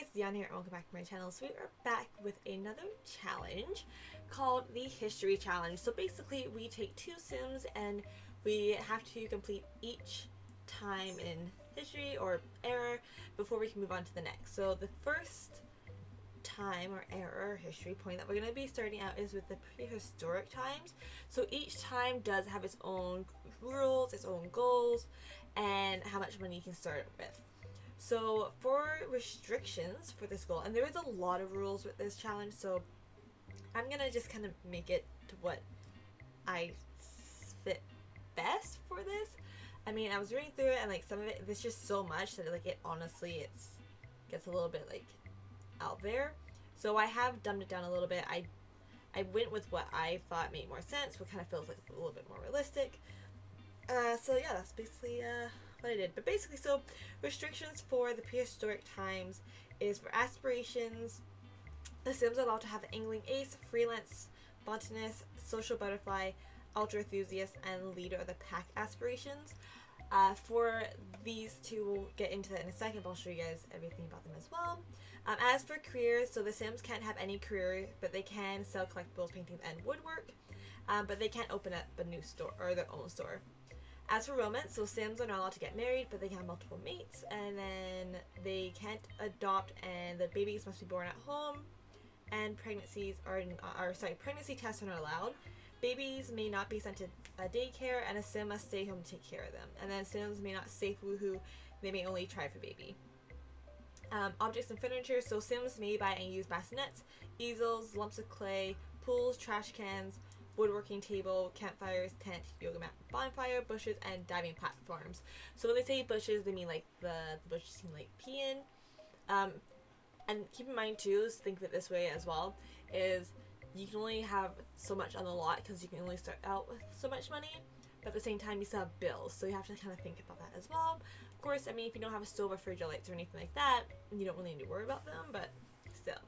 guys, Dion here and welcome back to my channel. So we are back with another challenge called the History Challenge. So basically we take two Sims and we have to complete each time in history or era before we can move on to the next. So the first time or era or history point that we're going to be starting out is with the prehistoric times. So each time does have its own rules, its own goals, and how much money you can start with. So for restrictions for this goal, and there is a lot of rules with this challenge, so I'm gonna just kind of make it to what I fit best for this. I mean, I was reading through it and like some of it, there's just so much that like it honestly gets a little bit like out there. So I have dumbed it down a little bit. I went with what I thought made more sense, what kind of feels like a little bit more realistic. So yeah, that's basically what I did. But basically, so restrictions for the prehistoric times is for aspirations. The Sims are allowed to have the angling ace, freelance botanist, social butterfly, ultra enthusiast, and leader of the pack aspirations. For these two, we'll get into that in a second, but I'll show you guys everything about them as well. As for careers, so the Sims can't have any career, but they can sell collectibles, paintings, and woodwork. But they can't open up a new store or their own store. As for romance, so Sims are not allowed to get married, but they can have multiple mates, and then they can't adopt, and the babies must be born at home, and pregnancy tests are not allowed. Babies may not be sent to a daycare, and a Sim must stay home to take care of them. And then Sims may not safe woohoo, they may only try for baby. Objects and furniture, so Sims may buy and use bassinets, easels, lumps of clay, pools, trash cans, woodworking table, campfires, tent, yoga mat, bonfire, bushes, and diving platforms. So when they say bushes, they mean like the bushes you can like pee in. And keep in mind too, think of it this way as well, is you can only have so much on the lot because you can only start out with so much money, but at the same time you still have bills, so you have to kind of think about that as well. Of course, I mean, if you don't have a stove or fridge or lights or anything like that, you don't really need to worry about them, but still.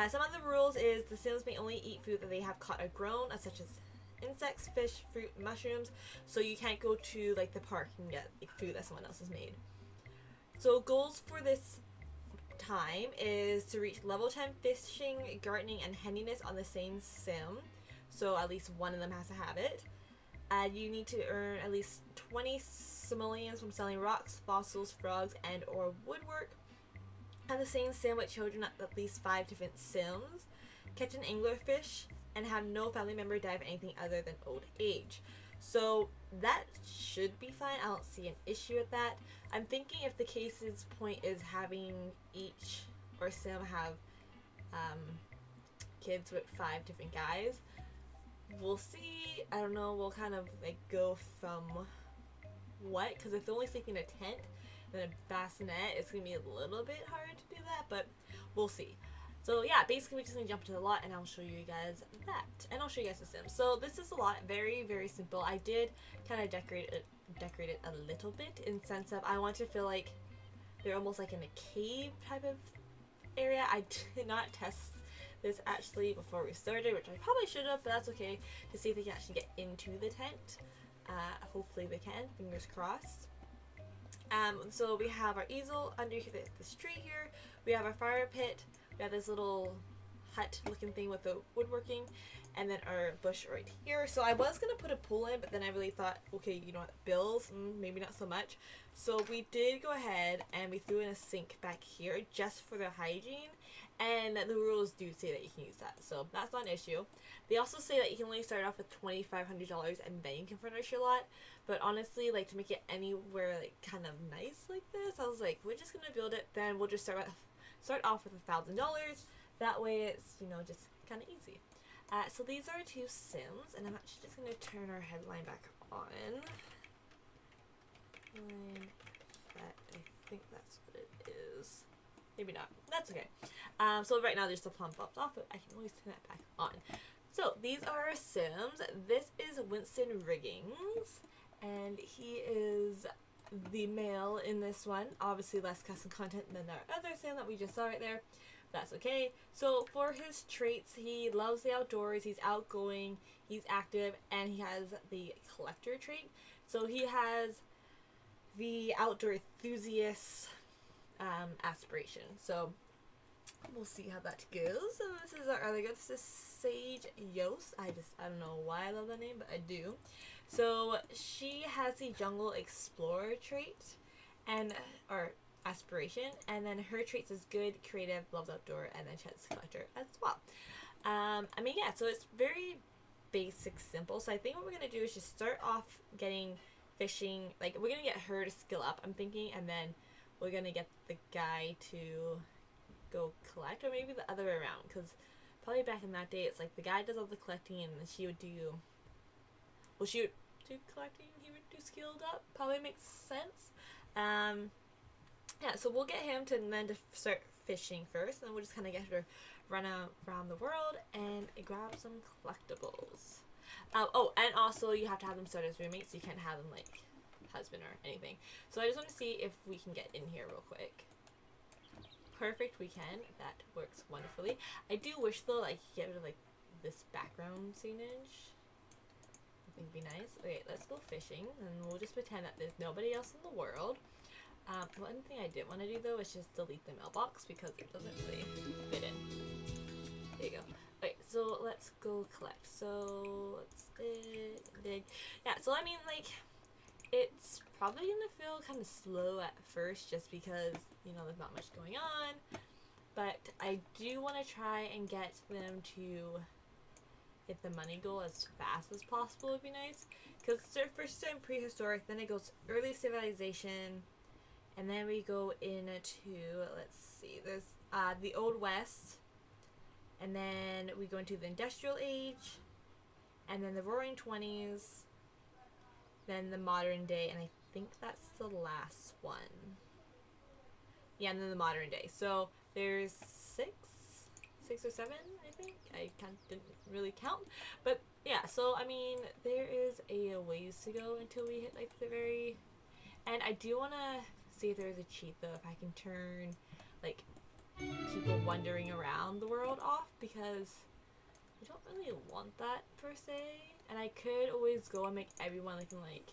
Some of the rules is the Sims may only eat food that they have caught or grown, such as insects, fish, fruit, mushrooms. So you can't go to like the park and get like, food that someone else has made. So goals for this time is to reach level 10 fishing, gardening, and handiness on the same Sim. So at least one of them has to have it. You need to earn at least 20 simoleons from selling rocks, fossils, frogs, and or woodwork. Have the same Sim with children at least 5 different Sims, catch an anglerfish, and have no family member die of anything other than old age. So that should be fine. I don't see an issue with that. I'm thinking if the case's point is having each or Sim have kids with 5 different guys, we'll see. I don't know. We'll kind of like go from what, because if they're only sleeping in a tent and a bassinet, it's gonna be a little bit hard to do that, but we'll see. So yeah, basically we just gonna jump into the lot and I'll show you guys that, and I'll show you guys the Sims. So this is a lot, very very simple. I did kind of decorate it a little bit in sense of I want to feel like they're almost like in a cave type of area. I did not test this actually before we started, which I probably should have, but that's okay, to see if they can actually get into the tent. Hopefully they can, fingers crossed. So we have our easel under this tree here. We have our fire pit. We have this little hut looking thing with the woodworking, and then our bush right here. So I was gonna put a pool in, but then I really thought, okay, you know what, bills, maybe not so much. So we did go ahead and we threw in a sink back here just for the hygiene, and the rules do say that you can use that, so that's not an issue. They also say that you can only start off with $2,500 and then you can furnish your lot. But honestly, like, to make it anywhere like kind of nice like this, I was like, we're just gonna build it, then we'll just start off with $1,000. That way it's, you know, just kind of easy. So these are 2 Sims, and I'm actually just gonna turn our headline back on. I think that's what it is. Maybe not. That's okay. So right now there's the plum popped off, but I can always turn that back on. So these are our Sims. This is Winston Rigging, and he is the male in this one. Obviously less custom content than our other Sim that we just saw right there. That's okay. So for his traits, he loves the outdoors, he's outgoing, he's active, and he has the collector trait. So he has the outdoor enthusiast aspiration. So we'll see how that goes. And this is our other girl. This is Sage Yos. I don't know why I love that name, but I do. So she has the Jungle Explorer trait, and or aspiration, and then her traits is good, creative, loves outdoor, and then she has collector as well. I mean, yeah, so it's very basic, simple. So I think what we're gonna do is just start off getting fishing. Like, we're gonna get her to skill up, I'm thinking, and then we're gonna get the guy to go collect, or maybe the other way around, because probably back in that day it's like the guy does all the collecting and then she would do collecting, he would do skilled up. Probably makes sense. Yeah, so we'll get him to then to start fishing first, and then we'll just kind of get her to run around the world and grab some collectibles. Oh, and also you have to have them start as roommates. You can't have them like husband or anything. So I just want to see if we can get in here real quick. Perfect, we can. That works wonderfully. I do wish though, like, get rid of like this background scenage. I think it'd be nice. Okay, let's go fishing, and we'll just pretend that there's nobody else in the world. One thing I did want to do though is just delete the mailbox because it doesn't really fit in. There you go. Okay, so let's go collect. So let's dig. Yeah, so I mean, like, it's probably gonna feel kind of slow at first just because, you know, there's not much going on. But I do want to try and get them to hit the money goal as fast as possible. Would be nice. Because first time prehistoric, then it goes early civilization, and then we go into, let's see, there's the Old West, and then we go into the Industrial Age, and then the Roaring 20s, then the Modern Day, and I think that's the last one. Yeah, and then the Modern Day. So there's six or seven, I think. I didn't really count, but yeah. So I mean, there is a ways to go until we hit like the very. And I do want to see if there's a cheat though, if I can turn like people wandering around the world off, because I don't really want that per se. And I could always go and make everyone like in like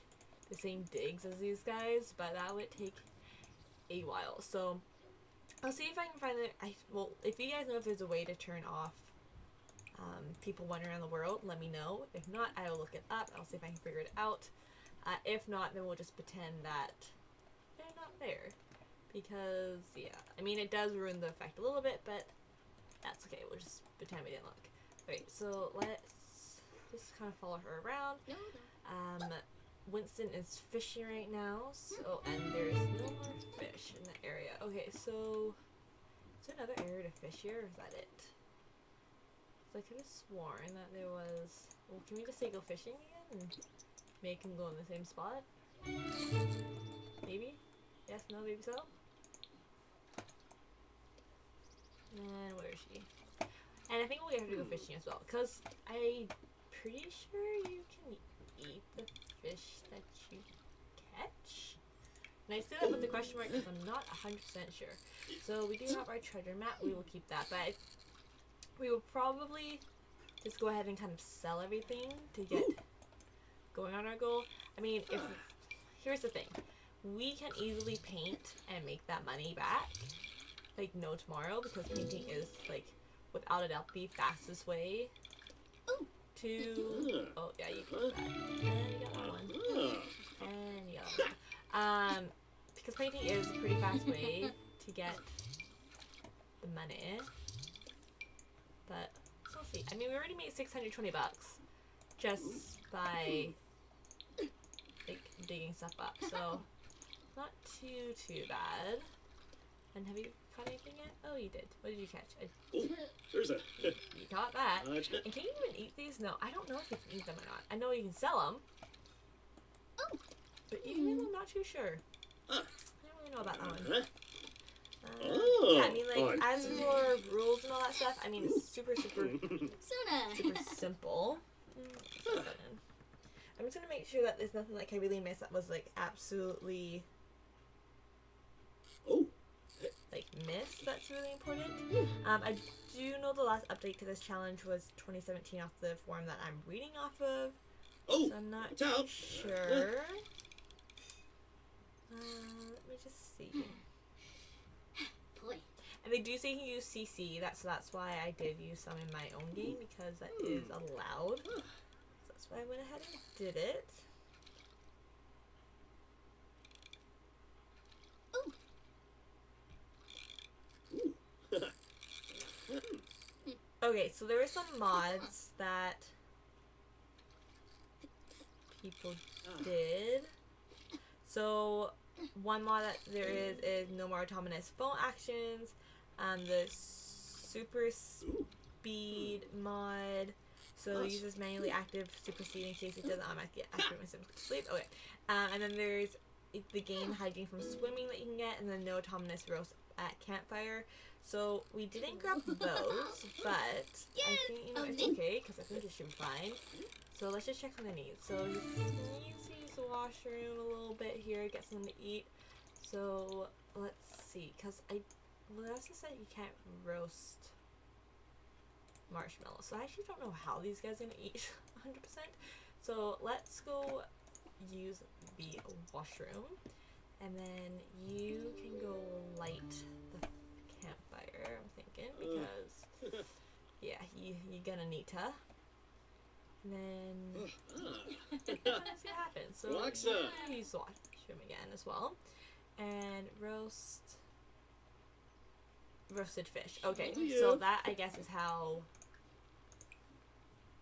the same digs as these guys, but that would take a while. So I'll see if I can find it. Well, if you guys know if there's a way to turn off people wandering around the world, let me know. If not, I will look it up. I'll see if I can figure it out. If not, then we'll just pretend that they're not there. Because, yeah, I mean, it does ruin the effect a little bit, but that's okay. We'll just pretend we didn't look. Okay, so let's just kind of follow her around. Winston is fishing right now, so, and there's no more fish in the area. Okay, so is there another area to fish here, or is that it? So I could have sworn that there was. Well, can we just say go fishing again and make him go in the same spot? Maybe? Yes, no, maybe so? And where is she? And I think we'll get her to go fishing as well, because I'm pretty sure you can eat the fish that you catch. And I say that with the question mark because I'm not 100% sure. So we do have our treasure map. We will keep that, but we will probably just go ahead and kind of sell everything to get going on our goal. I mean, here's the thing. We can easily paint and make that money back, like no tomorrow, because painting is like without a doubt the fastest way to. Oh yeah, you got that. And you got that one. And you got that one. Because painting is a pretty fast way to get the money. But we'll see. I mean, we already made $620 just by like digging stuff up, so not too bad. And have you caught anything yet? Oh, you did. What did you catch? There's a. You caught that. And can you even eat these? No, I don't know if you can eat them or not. I know you can sell them. But eating them, I'm not too sure. I don't really know about that one. Yeah, I mean, like, as for rules and all that stuff, I mean, it's super simple. I'm just gonna make sure that there's nothing like I really missed that was like absolutely like missed. That's really important. I do know the last update to this challenge was 2017 off the form that I'm reading off of. So I'm not sure. Let me just see. And they do say you can use CC. That's why I did use some in my own game, because that is allowed. So that's why I went ahead and did it. Okay, so there were some mods that people did. So one mod that there is no more autonomous phone actions. The super speed mod. So uses manually active supersede in case it doesn't automatically activate when systems to sleep. Okay. And then there's the game hygiene from swimming that you can get, and then no autonomous roast at campfire. So we didn't grab those, but I think, you know, it's okay, because I think it should be fine. So let's just check on the needs. So you need to use the washroom a little bit here, get something to eat. So let's see, because it also said you can't roast marshmallows. So I actually don't know how these guys are going to eat 100%. So let's go use the washroom. And then you can go light the campfire, I'm thinking, because yeah, you're gonna need to. And then let's see what happens. So use the washroom again as well. And roasted fish. Okay, so that I guess is how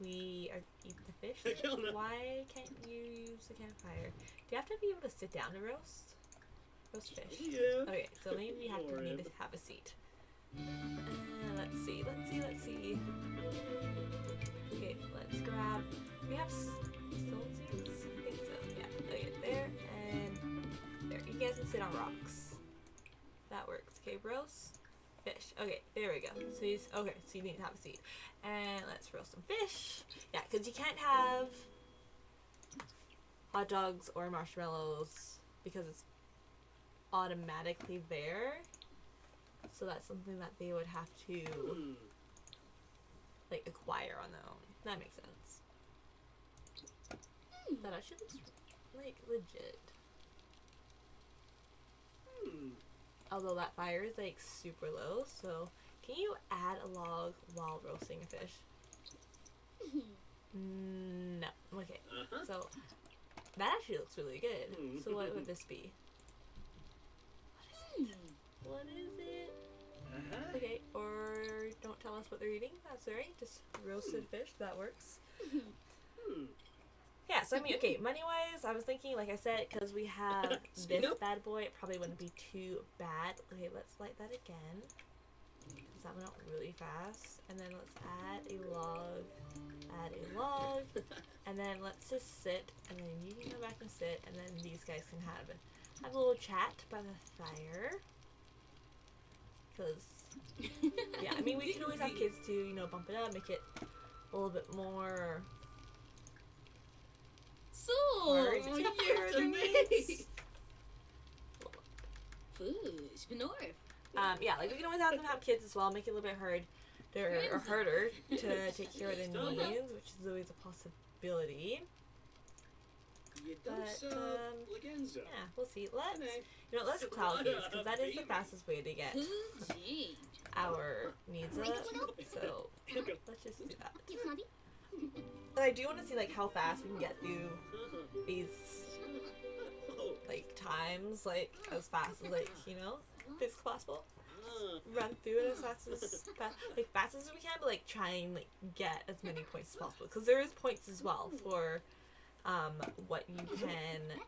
we eat the fish. Why can't you use the campfire? Do you have to be able to sit down to roast fish? Okay, so maybe we have to need to have a seat. Let's see. Okay, let's grab. We have stone seats? I think so. Yeah. Okay, there and there. You guys can sit on rocks. That works. Okay, roast fish. Okay, there we go. So you need to have a seat. And let's roast some fish. Yeah, because you can't have hot dogs or marshmallows because it's automatically there. So that's something that they would have to like acquire on their own. That makes sense. That actually looks like legit. Although that fire is like super low, so can you add a log while roasting a fish? No. Okay. So that actually looks really good. So what would this be? What is it? Okay, or don't tell us what they're eating. That's alright. Just roasted fish. That works. Yeah, so I mean, okay, money-wise, I was thinking, like I said, because we have this bad boy, it probably wouldn't be too bad. Okay, let's light that again. Because that went out really fast. And then let's add a log, and then let's just sit, and then you can go back and sit, and then these guys can have a little chat by the fire. Because, yeah, I mean, we can always have kids to, you know, bump it up, make it a little bit more... Yeah, like we can always have them have kids as well, make it a little bit harder to take care of their needs, which is always a possibility. But yeah, we'll see. Let's cloud gaze, because that is the fastest way to get our needs up. So let's just do that. But I do want to see like how fast we can get through these like times, like as fast as like, you know, it's possible. Run through it as fast as we can, but like try and like get as many points as possible, because there is points as well for what you can,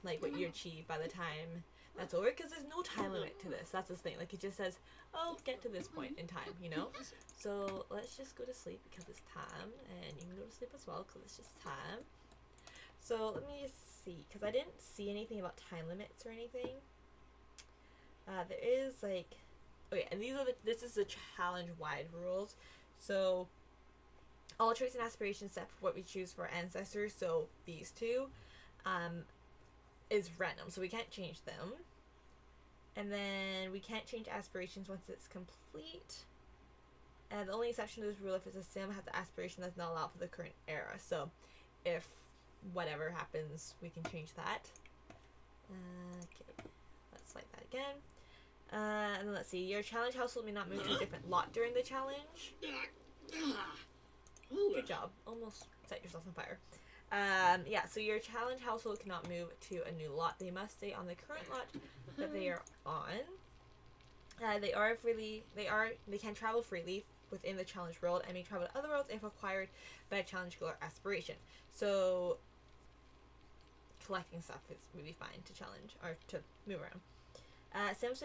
like what you achieve by the time that's over, because there's no time limit to this. That's the thing. Like it just says, oh, get to this point in time, you know. So let's just go to sleep because it's time, and you can go to sleep as well because it's just time. So let me just see, because I didn't see anything about time limits or anything. There is like, okay, and this is the challenge-wide rules. So all traits and aspirations set for what we choose for our ancestors, so these two, is random, so we can't change them. And then we can't change aspirations once it's complete. And the only exception to this rule if it's a sim has the aspiration that's not allowed for the current era. So if whatever happens, we can change that. Okay, let's light that again. And then let's see. Your challenge household may not move to a different lot during the challenge. Good job. Almost set yourself on fire. Yeah, so your challenge household cannot move to a new lot. They must stay on the current lot that they are on. They can travel freely within the challenge world and may travel to other worlds if required by a challenge goal or aspiration. So collecting stuff is really fine to challenge or to move around. Sims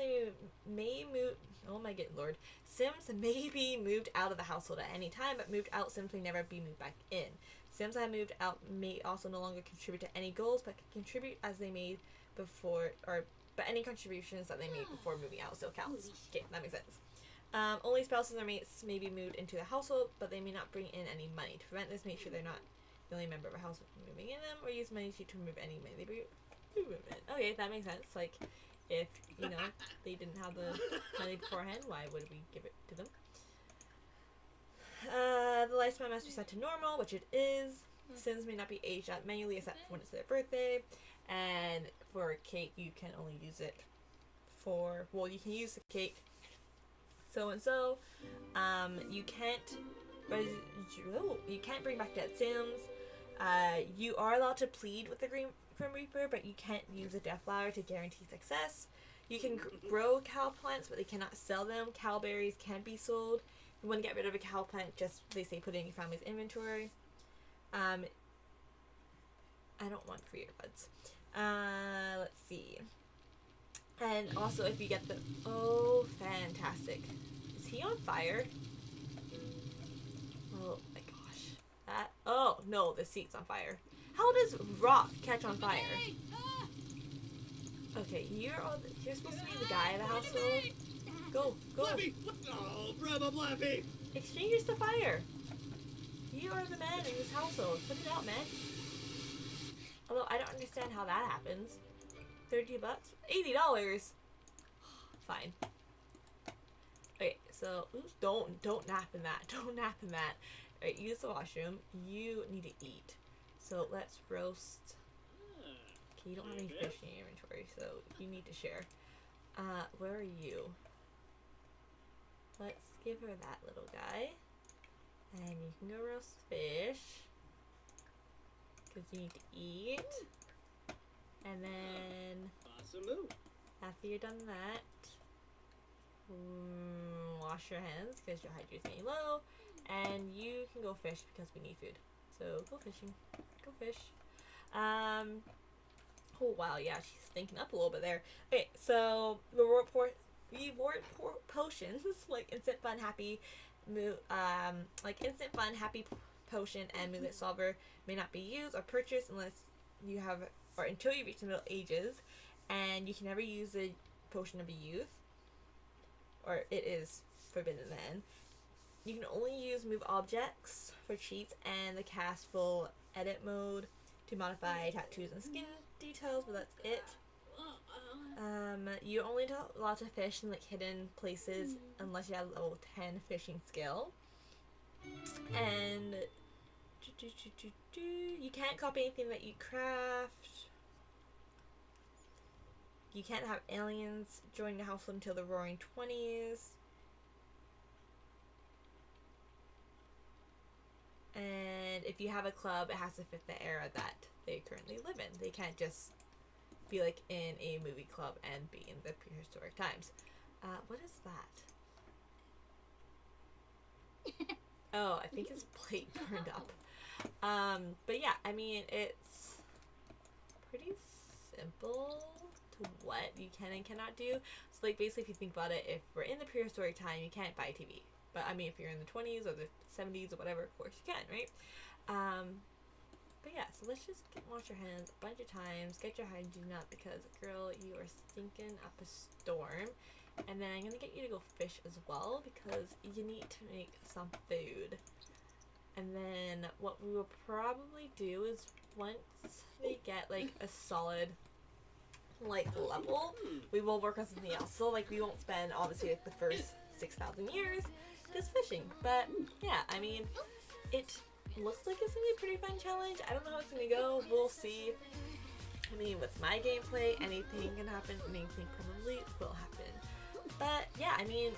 may move. Oh my good lord! Sims may be moved out of the household at any time, but moved out Sims may never be moved back in. Sims that have moved out may also no longer contribute to any goals, but can contribute as they made before, but any contributions that they made before moving out still counts. Okay, that makes sense. Only spouses or mates may be moved into the household, but they may not bring in any money. To prevent this, make sure they're not the only member of a household moving in them, or use money to remove any money they bring in. Okay, that makes sense. Like, if, you know, they didn't have the money beforehand, why would we give it to them? The lifespan must be set to normal, which it is. Sims may not be aged out manually except when it's their birthday. And for cake, you can only use it for, well, you can use the cake so and so. You can't bring back dead Sims. You are allowed to plead with the Grim Reaper, but you can't use a death flower to guarantee success. You can grow cow plants, but they cannot sell them. Cow berries can be sold. If you want to get rid of a cow plant, just, they say, put it in your family's inventory. I don't want free earbuds. Let's see. And also, if you get the... Oh, fantastic. Is he on fire? Oh my gosh. That... Oh, no, the seat's on fire. How does rock catch on fire? Okay, you're supposed to be the guy of the household. Go. Oh, brother Blappy! Exchange the fire. You are the man in this household. Put it out, man. Although I don't understand how that happens. $30? $80? Fine. Okay, so oops, don't nap in that. Don't nap in that. Alright, use the washroom. You need to eat. So let's roast. Okay, you don't have any fish in your inventory, so you need to share. Where are you? Let's give her that little guy. And you can go roast fish. Because you need to eat. And then after you're done that, wash your hands because your hydrate's getting low. And you can go fish because we need food. So go fishing. Go fish. Oh wow, yeah, she's thinking up a little bit there. Okay, so reward potions like instant fun happy happy potion and moodlet solver may not be used or purchased unless you have or until you reach the middle ages, and you can never use the potion of youth, or it is forbidden then. You can only use move objects for cheats and the cast full edit mode to modify tattoos and skin details, but that's it. You're only allowed to fish in like hidden places unless you have level 10 fishing skill. And you can't copy anything that you craft. You can't have aliens join the household until the Roaring 20s. And if you have a club, it has to fit the era that they currently live in. They can't just be like in a movie club and be in the prehistoric times. What is that? Oh, I think his plate burned up. But yeah, I mean, it's pretty simple to what you can and cannot do. So like basically if you think about it, if we're in the prehistoric time, you can't buy a TV. But I mean, if you're in the 20s or the 70s or whatever, of course you can, right? But yeah, so let's just wash your hands a bunch of times, get your hygiene up because, girl, you are stinking up a storm. And then I'm going to get you to go fish as well because you need to make some food. And then what we will probably do is once they get like a solid like level, we will work on something else. So like we won't spend obviously like the first 6,000 years just fishing. But yeah, I mean, it looks like it's gonna be a pretty fun challenge. I don't know how it's gonna go. We'll see. I mean, with my gameplay, anything can happen. Anything probably will happen. But yeah, I mean,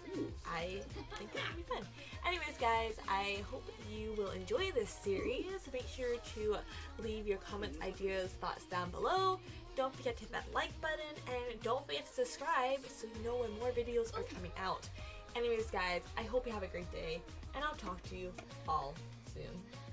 I think that would be fun. Anyways, guys, I hope you will enjoy this series. Make sure to leave your comments, ideas, thoughts down below. Don't forget to hit that like button, and don't forget to subscribe so you know when more videos are coming out. Anyways, guys, I hope you have a great day, and I'll talk to you all soon.